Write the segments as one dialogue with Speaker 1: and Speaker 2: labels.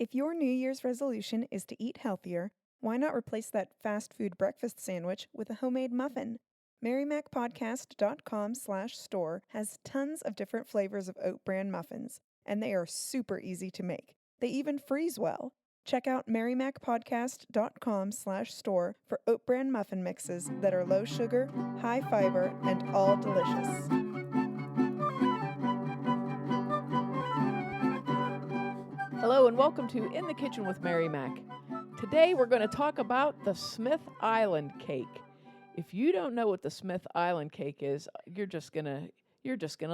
Speaker 1: If your New Year's resolution is to eat healthier, why not replace that fast food breakfast sandwich with a homemade muffin? MaryMacPodcast.com/store has tons of different flavors of oat bran muffins, and they are super easy to make. They even freeze well. Check out MaryMacPodcast.com/store for oat bran muffin mixes that are low sugar, high fiber, and all delicious.
Speaker 2: Hello and welcome to In the Kitchen with Mary Mac. Today we're going to talk about the Smith Island cake. If you don't know what the Smith Island cake is, you're just gonna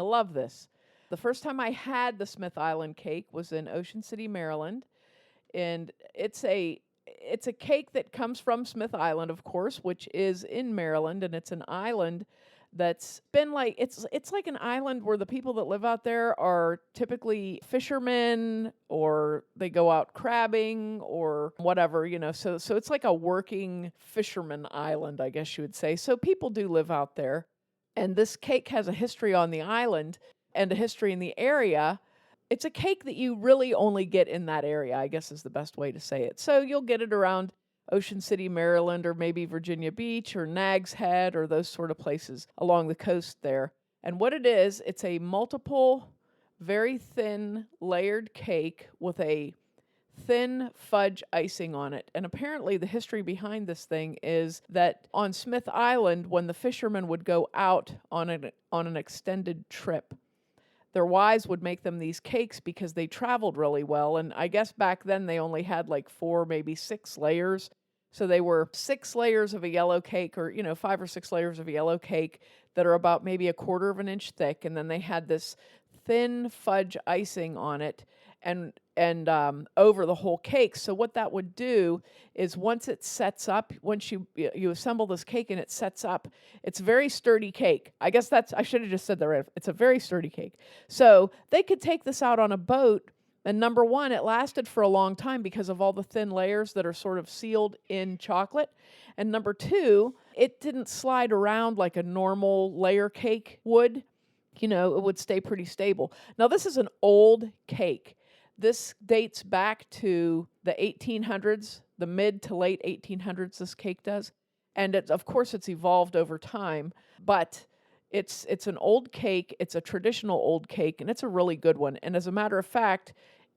Speaker 2: love this. The first time I had the Smith Island cake was in Ocean City, Maryland, and it's a cake that comes from Smith Island, of course, which is in Maryland, and it's an island that's been like it's like an island where the people that live out there are typically fishermen, or they go out crabbing or whatever, so it's like a working fisherman island, I guess you would say. So people do live out there, and this cake has a history on the island and a history in the area. It's a cake that you really only get in that area, I guess is the best way to say it. So you'll get it around Ocean City, Maryland, or maybe Virginia Beach or Nags Head or those sort of places along the coast there. And what it is, it's a multiple, very thin layered cake with a thin fudge icing on it. And apparently the history behind this thing is that on Smith Island, when the fishermen would go out on an extended trip, their wives would make them these cakes because they traveled really well. And I guess back then they only had like 4, maybe 6 layers. So they were 6 layers of a yellow cake, or, 5 or 6 layers of a yellow cake that are about maybe 1/4 of an inch thick. And then they had this thin fudge icing on it and over the whole cake. So what that would do is once it sets up, once you assemble this cake and it sets up, it's a very sturdy cake. I guess I should have just said that right. It's a very sturdy cake. So they could take this out on a boat, and number one, it lasted for a long time because of all the thin layers that are sort of sealed in chocolate. And number two, it didn't slide around like a normal layer cake would. It would stay pretty stable. Now, this is an old cake. This dates back to the 1800s, the mid to late 1800s, this cake does. And of course, it's evolved over time, but it's an old cake. It's a traditional old cake, and it's a really good one. And as a matter of fact,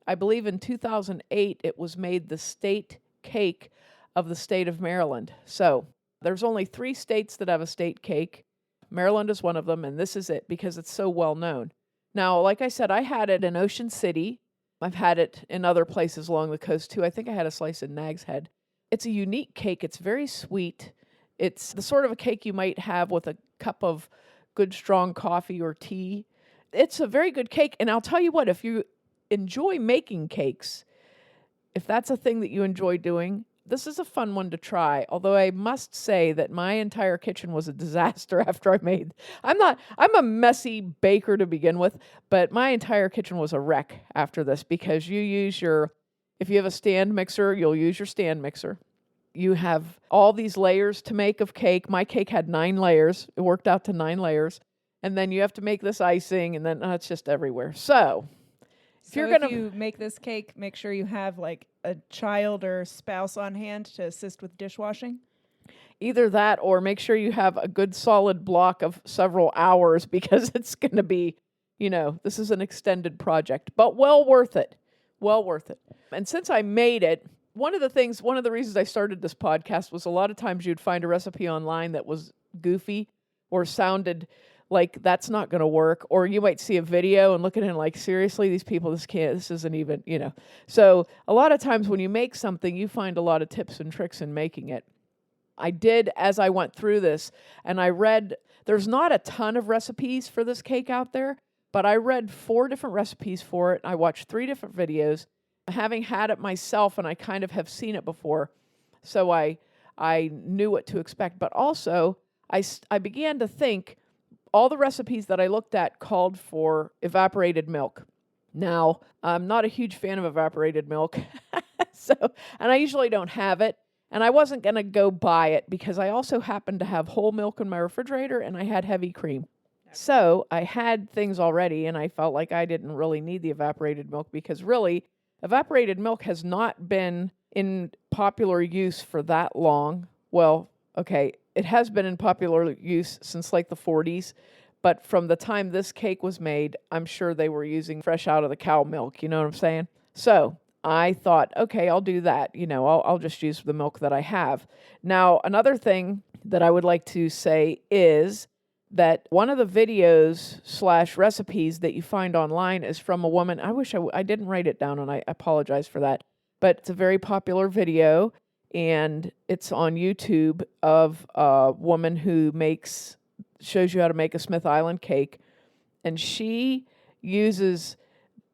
Speaker 2: I believe in 2008, it was made the state cake of the state of Maryland. So there's only 3 states that have a state cake. Maryland is one of them, and this is it because it's so well known. Now, like I said, I had it in Ocean City. I've had it in other places along the coast too. I think I had a slice in Nags Head. It's a unique cake. It's very sweet. It's the sort of a cake you might have with a cup of good strong coffee or tea. It's a very good cake. And I'll tell you what, if you enjoy making cakes, if that's a thing that you enjoy doing, this is a fun one to try. Although I must say that my entire kitchen was a disaster after I made. I'm a messy baker to begin with, but my entire kitchen was a wreck after this because if you have a stand mixer, you'll use your stand mixer. You have all these layers to make of cake. My cake had 9 layers. It worked out to 9 layers. And then you have to make this icing, and then it's just everywhere. So
Speaker 1: if you make this cake, make sure you have like a child or spouse on hand to assist with dishwashing.
Speaker 2: Either that, or make sure you have a good solid block of several hours because it's going to be, this is an extended project, but well worth it. Well worth it. And since I made it, one of the reasons I started this podcast was a lot of times you'd find a recipe online that was goofy or sounded like that's not going to work, or you might see a video and look at it and like, seriously, these people, this isn't even, So a lot of times when you make something, you find a lot of tips and tricks in making it. I did as I went through this, and I read, there's not a ton of recipes for this cake out there, but I read 4 different recipes for it. I watched 3 different videos, having had it myself, and I kind of have seen it before, so I knew what to expect. But also, I began to think, all the recipes that I looked at called for evaporated milk. Now, I'm not a huge fan of evaporated milk, and I usually don't have it, and I wasn't going to go buy it because I also happen to have whole milk in my refrigerator, and I had heavy cream. So I had things already, and I felt like I didn't really need the evaporated milk because really, Evaporated milk has not been in popular use for that long. Well, okay, it has been in popular use since like the 40s, but from the time this cake was made, I'm sure they were using fresh out of the cow milk, you know what I'm saying? So I thought, okay, I'll do that. I'll just use the milk that I have. Now, another thing that I would like to say is that one of the videos / recipes that you find online is from a woman. I wish I didn't write it down, and I apologize for that. But it's a very popular video, and it's on YouTube of a woman who shows you how to make a Smith Island cake. And she uses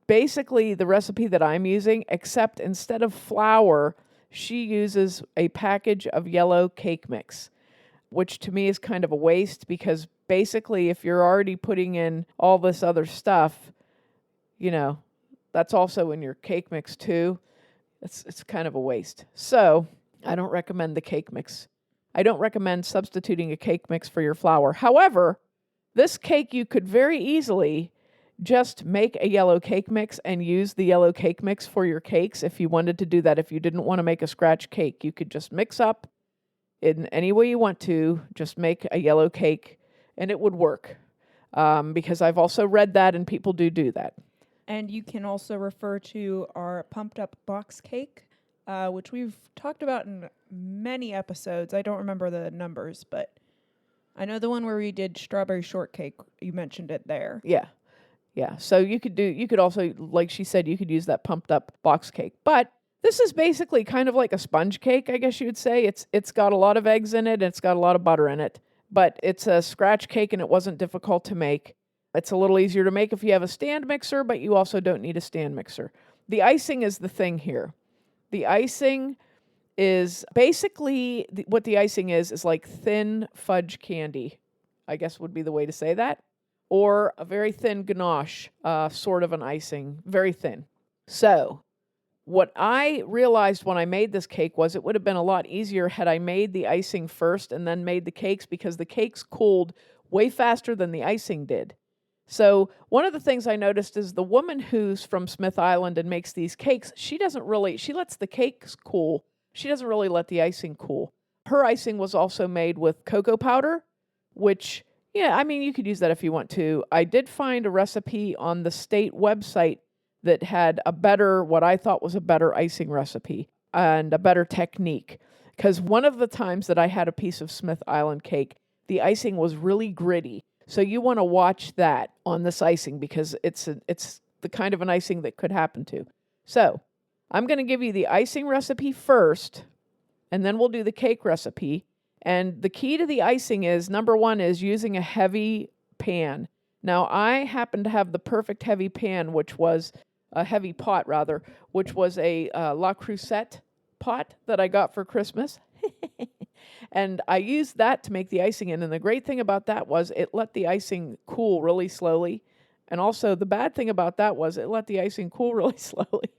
Speaker 2: basically the recipe that I'm using, except instead of flour, she uses a package of yellow cake mix, which to me is kind of a waste because basically if you're already putting in all this other stuff, that's also in your cake mix too. It's kind of a waste. So I don't recommend the cake mix. I don't recommend substituting a cake mix for your flour. However, this cake you could very easily just make a yellow cake mix and use the yellow cake mix for your cakes if you wanted to do that. If you didn't want to make a scratch cake, you could just mix up in any way you want to, just make a yellow cake, and it would work. Because I've also read that, and people do that.
Speaker 1: And you can also refer to our pumped up box cake, which we've talked about in many episodes. I don't remember the numbers, but I know the one where we did strawberry shortcake, you mentioned it there.
Speaker 2: Yeah. So you could also, like she said, you could use that pumped up box cake. But this is basically kind of like a sponge cake, I guess you would say. It's got a lot of eggs in it, and it's got a lot of butter in it. But it's a scratch cake, and it wasn't difficult to make. It's a little easier to make if you have a stand mixer, but you also don't need a stand mixer. The icing is the thing here. The icing is basically, what the icing is like thin fudge candy, I guess would be the way to say that. Or a very thin ganache, sort of an icing, very thin. So what I realized when I made this cake was it would have been a lot easier had I made the icing first and then made the cakes, because the cakes cooled way faster than the icing did. So one of the things I noticed is the woman who's from Smith Island and makes these cakes, she lets the cakes cool. She doesn't really let the icing cool. Her icing was also made with cocoa powder, which, you could use that if you want to. I did find a recipe on the state website that had what I thought was a better icing recipe and a better technique. Because one of the times that I had a piece of Smith Island cake, the icing was really gritty. So you want to watch that on this icing because it's the kind of an icing that could happen to. So I'm going to give you the icing recipe first, and then we'll do the cake recipe. And the key to the icing is, number one, is using a heavy pan. Now, I happen to have the perfect heavy pan, which was a heavy pot, rather, which was a La Crusette pot that I got for Christmas. And I used that to make the icing in. And the great thing about that was it let the icing cool really slowly. And also the bad thing about that was it let the icing cool really slowly.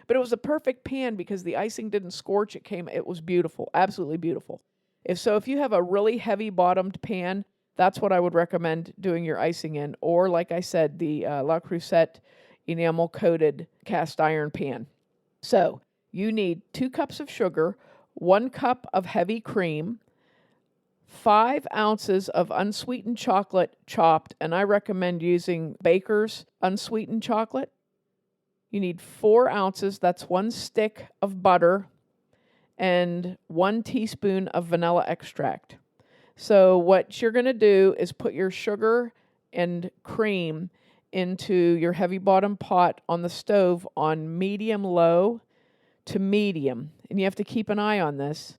Speaker 2: But it was a perfect pan because the icing didn't scorch. It was beautiful, absolutely beautiful. If you have a really heavy bottomed pan, that's what I would recommend doing your icing in. Or like I said, the La Crusette enamel coated cast iron pan. So you need 2 cups of sugar, 1 cup of heavy cream, 5 ounces of unsweetened chocolate chopped, and I recommend using Baker's unsweetened chocolate. You need 4 ounces, that's 1 stick of butter, and 1 teaspoon of vanilla extract. So what you're going to do is put your sugar and cream into your heavy bottom pot on the stove on medium-low to medium. And you have to keep an eye on this.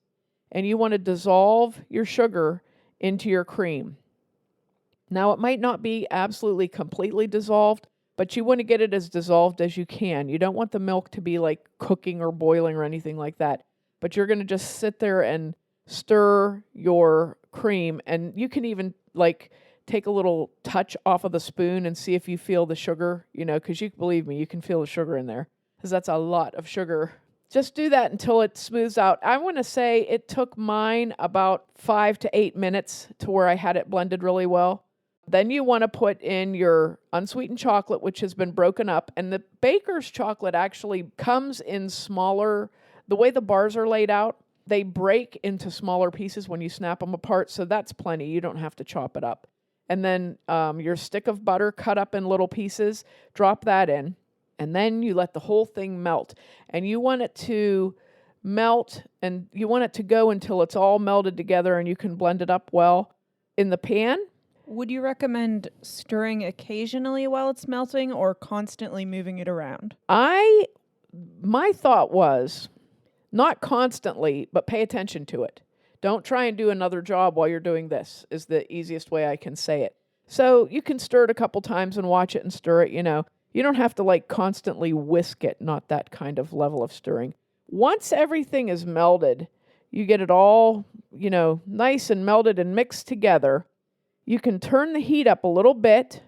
Speaker 2: And you want to dissolve your sugar into your cream. Now, it might not be absolutely completely dissolved, but you want to get it as dissolved as you can. You don't want the milk to be like cooking or boiling or anything like that. But you're going to just sit there and stir your cream. And you can even take a little touch off of the spoon and see if you feel the sugar, because believe me, you can feel the sugar in there, because that's a lot of sugar. Just do that until it smooths out. I want to say it took mine about 5 to 8 minutes to where I had it blended really well. Then you want to put in your unsweetened chocolate, which has been broken up. And the baker's chocolate actually comes in smaller, the way the bars are laid out, they break into smaller pieces when you snap them apart. So that's plenty. You don't have to chop it up. And then your stick of butter cut up in little pieces, drop that in. And then you let the whole thing melt. And you want it to melt, and you want it to go until it's all melted together and you can blend it up well in the pan.
Speaker 1: Would you recommend stirring occasionally while it's melting or constantly moving it around?
Speaker 2: My thought was not constantly, but pay attention to it. Don't try and do another job while you're doing this, is the easiest way I can say it. So you can stir it a couple times and watch it and stir it, You don't have to like constantly whisk it, not that kind of level of stirring. Once everything is melded, you get it all, nice and melted and mixed together. You can turn the heat up a little bit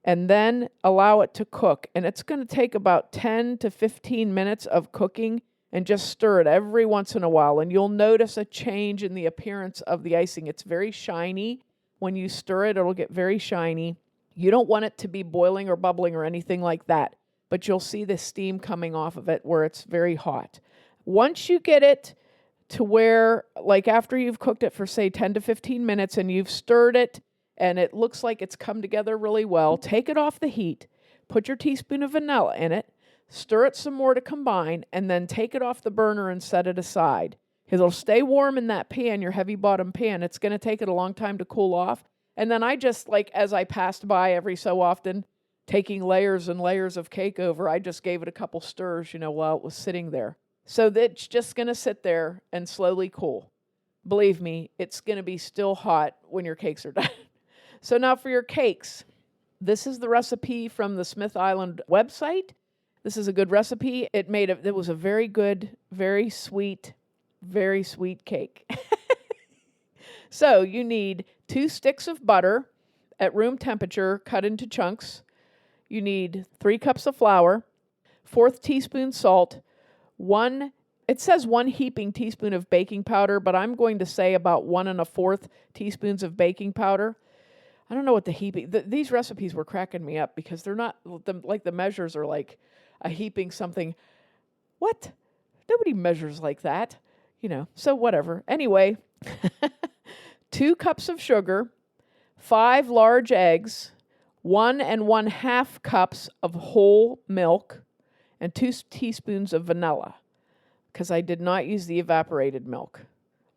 Speaker 2: and then allow it to cook. And it's going to take about 10 to 15 minutes of cooking, and just stir it every once in a while. And you'll notice a change in the appearance of the icing. It's very shiny. When you stir it, it'll get very shiny. You don't want it to be boiling or bubbling or anything like that, but you'll see the steam coming off of it where it's very hot. Once you get it to where, like after you've cooked it for say 10 to 15 minutes and you've stirred it, and it looks like it's come together really well, take it off the heat, put your teaspoon of vanilla in it, stir it some more to combine, and then take it off the burner and set it aside. It'll stay warm in that pan, your heavy bottom pan. It's going to take it a long time to cool off. And then I just, as I passed by every so often, taking layers and layers of cake over, I just gave it a couple stirs, while it was sitting there. So that's just going to sit there and slowly cool. Believe me, it's going to be still hot when your cakes are done. So now for your cakes, this is the recipe from the Smith Island website. This is a good recipe. It was a very good, very sweet cake. So you need 2 sticks of butter at room temperature cut into chunks. You need 3 cups of flour, 1/4 teaspoon salt, it says 1 heaping teaspoon of baking powder, but I'm going to say about 1 1/4 teaspoons of baking powder. I don't know what the heaping, these recipes were cracking me up because they're not, the measures are like a heaping something. What? Nobody measures like that, so whatever. Anyway, 2 cups of sugar, 5 large eggs, 1 1/2 cups of whole milk, and 2 teaspoons of vanilla, because I did not use the evaporated milk.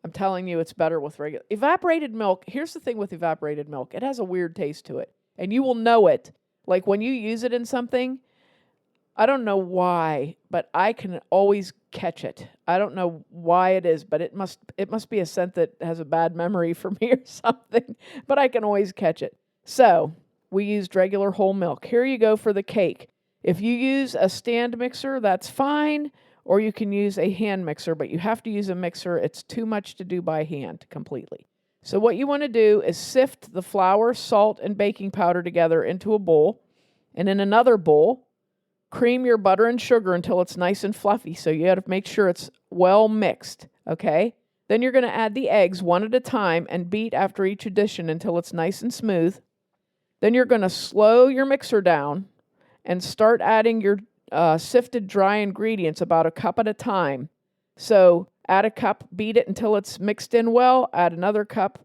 Speaker 2: I'm telling you, it's better with regular. Evaporated milk, here's the thing with evaporated milk. It has a weird taste to it, and you will know it. Like when you use it in something, I don't know why, but I can always catch it. I don't know why it is, but it must be a scent that has a bad memory for me or something, but I can always catch it. So we used regular whole milk. Here you go for the cake. If you use a stand mixer, that's fine, or you can use a hand mixer, but you have to use a mixer. It's too much to do by hand completely. So what you want to do is sift the flour, salt, and baking powder together into a bowl, and in another bowl, cream your butter and sugar until it's nice and fluffy. So you got to make sure it's well mixed, okay? Then you're going to add the eggs one at a time and beat after each addition until it's nice and smooth. Then you're going to slow your mixer down and start adding your sifted dry ingredients about a cup at a time. So add a cup, beat it until it's mixed in well, add another cup,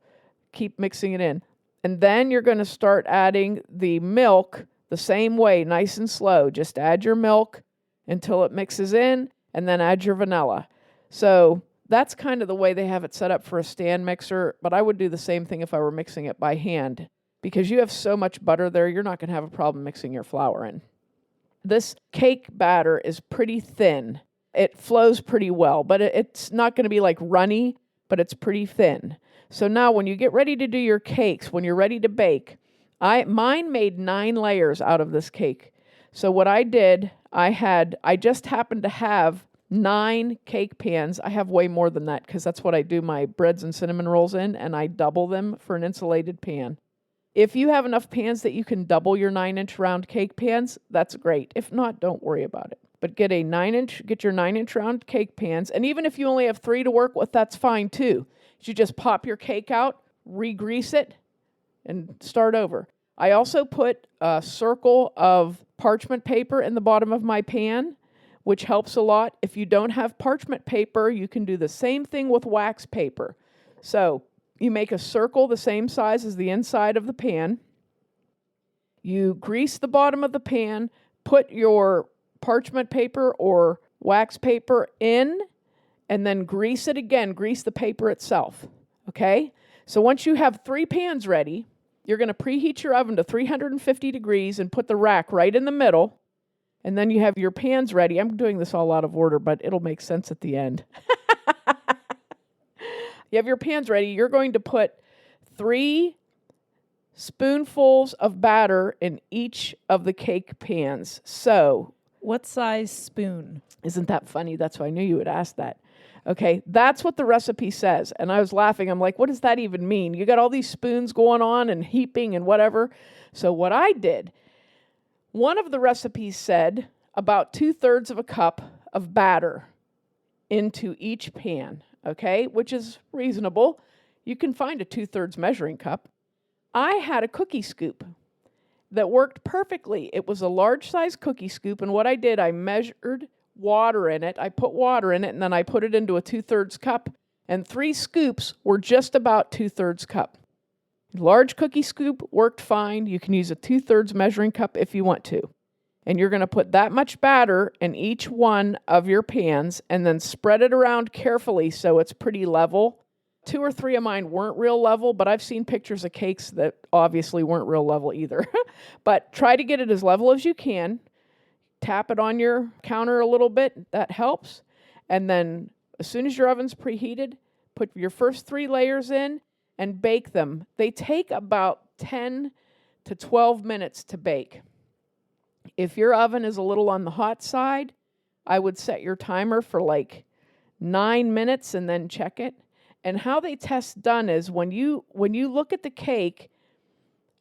Speaker 2: keep mixing it in. And then you're going to start adding the milk the same way, nice and slow. Just add your milk until it mixes in, and then add your vanilla. So that's kind of the way they have it set up for a stand mixer, but I would do the same thing if I were mixing it by hand. Because you have so much butter there, you're not going to have a problem mixing your flour in. This cake batter is pretty thin. It flows pretty well, but it's not going to be like runny, but it's pretty thin. So now when you get ready to do your cakes, when you're ready to bake, mine made 9 layers out of this cake. So what I did, I just happened to have 9 cake pans. I have way more than that because that's what I do my breads and cinnamon rolls in, and I double them for an insulated pan. If you have enough pans that you can double your 9-inch round cake pans, that's great. If not, don't worry about it. But get your 9-inch round cake pans, and even if you only have 3 to work with, that's fine too. You just pop your cake out, re-grease it, and start over. I also put a circle of parchment paper in the bottom of my pan, which helps a lot. If you don't have parchment paper, you can do the same thing with wax paper. So you make a circle the same size as the inside of the pan. You grease the bottom of the pan, put your parchment paper or wax paper in, and then grease it again. Grease the paper itself, okay? So once you have 3 pans ready, you're going to preheat your oven to 350 degrees and put the rack right in the middle. And then you have your pans ready. I'm doing this all out of order, but it'll make sense at the end. You have your pans ready. You're going to put 3 spoonfuls of batter in each of the cake pans. So,
Speaker 1: What size spoon?
Speaker 2: isn't that funny? That's why I knew you would ask that. Okay, that's what the recipe says. And I was laughing. I'm like, what does that even mean? You got all these spoons going on and heaping and whatever. So what I did, one of the recipes said about 2/3 of a cup of batter into each pan, okay, which is reasonable. You can find a 2/3 measuring cup. I had a cookie scoop that worked perfectly. It was a large size cookie scoop, and what I did, I measured water in it. I put water in it, and then I put it into a 2/3 cup, and 3 scoops were just about 2/3 cup. Large cookie scoop worked fine. You can use a 2/3 measuring cup if you want to. And you're going to put that much batter in each one of your pans and then spread it around carefully so it's pretty level. 2 or 3 of mine weren't real level, but I've seen pictures of cakes that obviously weren't real level either. But try to get it as level as you can. Tap it on your counter a little bit. That helps. And then as soon as your oven's preheated, put your first 3 layers in and bake them. They take about 10 to 12 minutes to bake. If your oven is a little on the hot side, I would set your timer for like 9 minutes and then check it. And how they test done is when you look at the cake,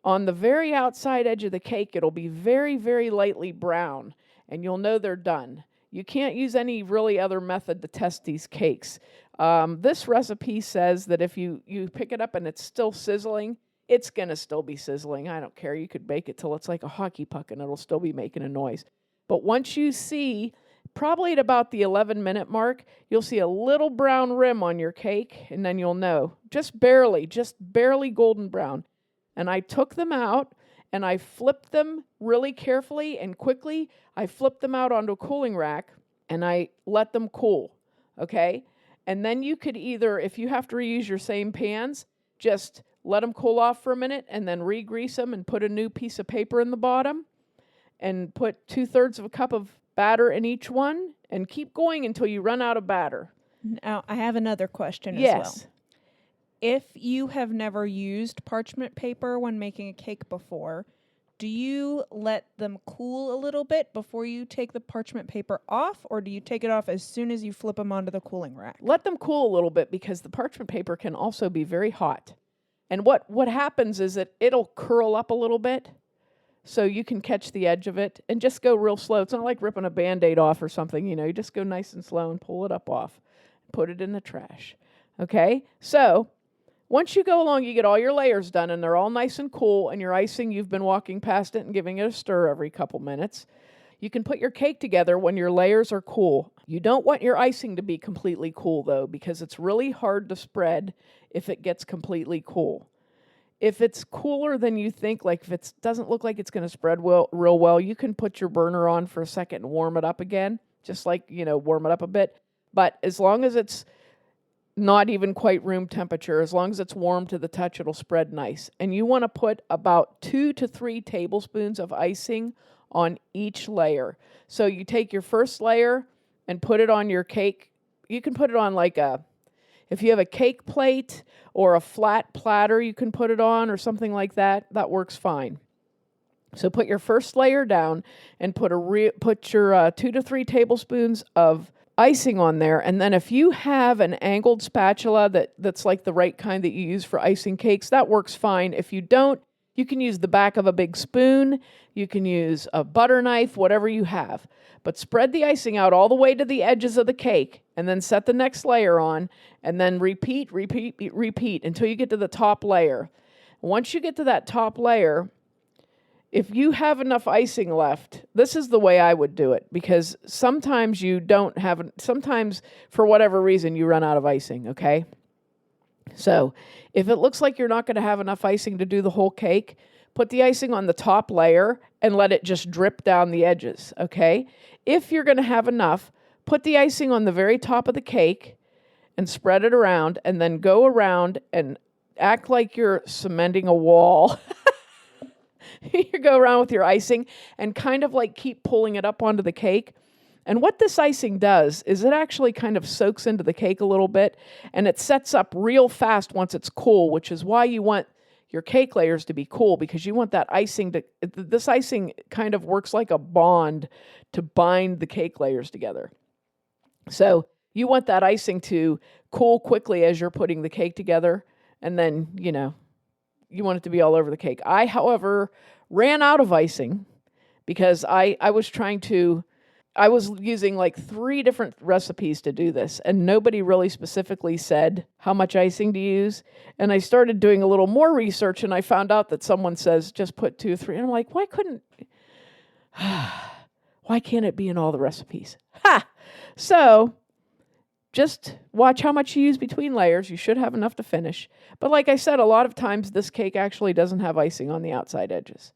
Speaker 2: on the very outside edge of the cake, it'll be very, very lightly brown, and you'll know they're done. You can't use any really other method to test these cakes. This recipe says that if you pick it up and it's still sizzling, it's going to still be sizzling. I don't care. You could bake it till it's like a hockey puck and it'll still be making a noise. But once you see, probably at about the 11-minute mark, you'll see a little brown rim on your cake, and then you'll know. Just barely golden brown. And I took them out, and I flipped them really carefully and quickly. I flipped them out onto a cooling rack, and I let them cool, okay? And then you could either, if you have to reuse your same pans, just let them cool off for a minute and then re-grease them and put a new piece of paper in the bottom and put 2/3 of a cup of batter in each one and keep going until you run out of batter.
Speaker 1: Now, I have another question as well.
Speaker 2: Yes.
Speaker 1: If you have never used parchment paper when making a cake before, do you let them cool a little bit before you take the parchment paper off, or do you take it off as soon as you flip them onto the cooling rack?
Speaker 2: Let them cool a little bit because the parchment paper can also be very hot. And what happens is that it'll curl up a little bit so you can catch the edge of it and just go real slow. It's not like ripping a Band-Aid off or something, you just go nice and slow and pull it up off. Put it in the trash. Okay? So once you go along, you get all your layers done and they're all nice and cool, and your icing, you've been walking past it and giving it a stir every couple minutes. You can put your cake together when your layers are cool. You don't want your icing to be completely cool, though, because it's really hard to spread if it gets completely cool. If it's cooler than you think, like if it doesn't look like it's going to spread real well, you can put your burner on for a second and warm it up again, just like, warm it up a bit. But as long as it's not even quite room temperature, as long as it's warm to the touch, it'll spread nice. And you want to put about 2 to 3 tablespoons of icing on each layer. So you take your first layer and put it on your cake. You can put it on if you have a cake plate or a flat platter, you can put it on or something like that. That works fine. So put your first layer down and put your 2 to 3 tablespoons of icing on there. And then if you have an angled spatula that's like the right kind that you use for icing cakes, that works fine. If you don't, you can use the back of a big spoon. You can use a butter knife, whatever you have. But spread the icing out all the way to the edges of the cake and then set the next layer on and then repeat until you get to the top layer. Once you get to that top layer, if you have enough icing left, this is the way I would do it, because sometimes you don't have, sometimes for whatever reason you run out of icing, okay? So if it looks like you're not going to have enough icing to do the whole cake, put the icing on the top layer and let it just drip down the edges, okay? If you're going to have enough, put the icing on the very top of the cake and spread it around, and then go around and act like you're cementing a wall. You go around with your icing and kind of like keep pulling it up onto the cake. And what this icing does is it actually kind of soaks into the cake a little bit, and it sets up real fast once it's cool, which is why you want your cake layers to be cool, because you want that icing to, this icing kind of works like a bond to bind the cake layers together. So you want that icing to cool quickly as you're putting the cake together, and then, you want it to be all over the cake. I, however, ran out of icing because I was using like 3 different recipes to do this, and nobody really specifically said how much icing to use. And I started doing a little more research, and I found out that someone says just put 2 or 3. And I'm like, why can't it be in all the recipes? Ha! So just watch how much you use between layers. You should have enough to finish. But like I said, a lot of times this cake actually doesn't have icing on the outside edges.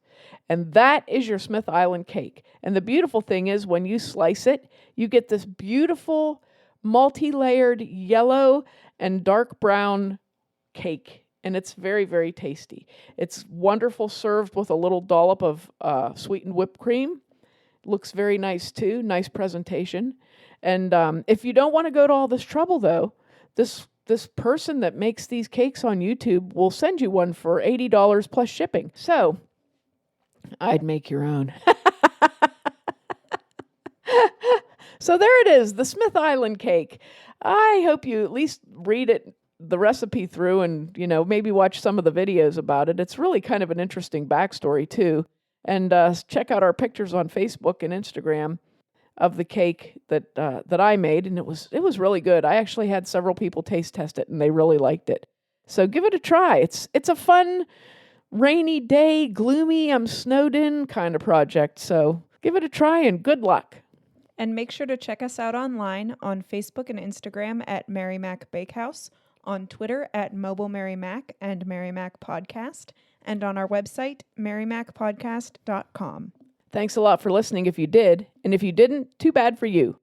Speaker 2: And that is your Smith Island cake. And the beautiful thing is when you slice it, you get this beautiful multi-layered yellow and dark brown cake. And it's very, very tasty. It's wonderful served with a little dollop of sweetened whipped cream. Looks very nice too. Nice presentation. And if you don't want to go to all this trouble, though, this person that makes these cakes on YouTube will send you one for $80 plus shipping. So I'd make your own. So there it is, the Smith Island cake. I hope you at least read the recipe through, and maybe watch some of the videos about it. It's really kind of an interesting backstory too. And check out our pictures on Facebook and Instagram of the cake that I made, and it was really good. I actually had several people taste test it, and they really liked it. So give it a try. It's a fun, rainy day, gloomy, I'm snowed in kind of project. So give it a try, and good luck.
Speaker 1: And make sure to check us out online on Facebook and Instagram at Mary Mac Bakehouse, on Twitter at Mobile Mary Mac and Mary Mac Podcast, and on our website, marymacpodcast.com.
Speaker 2: Thanks a lot for listening if you did, and if you didn't, too bad for you.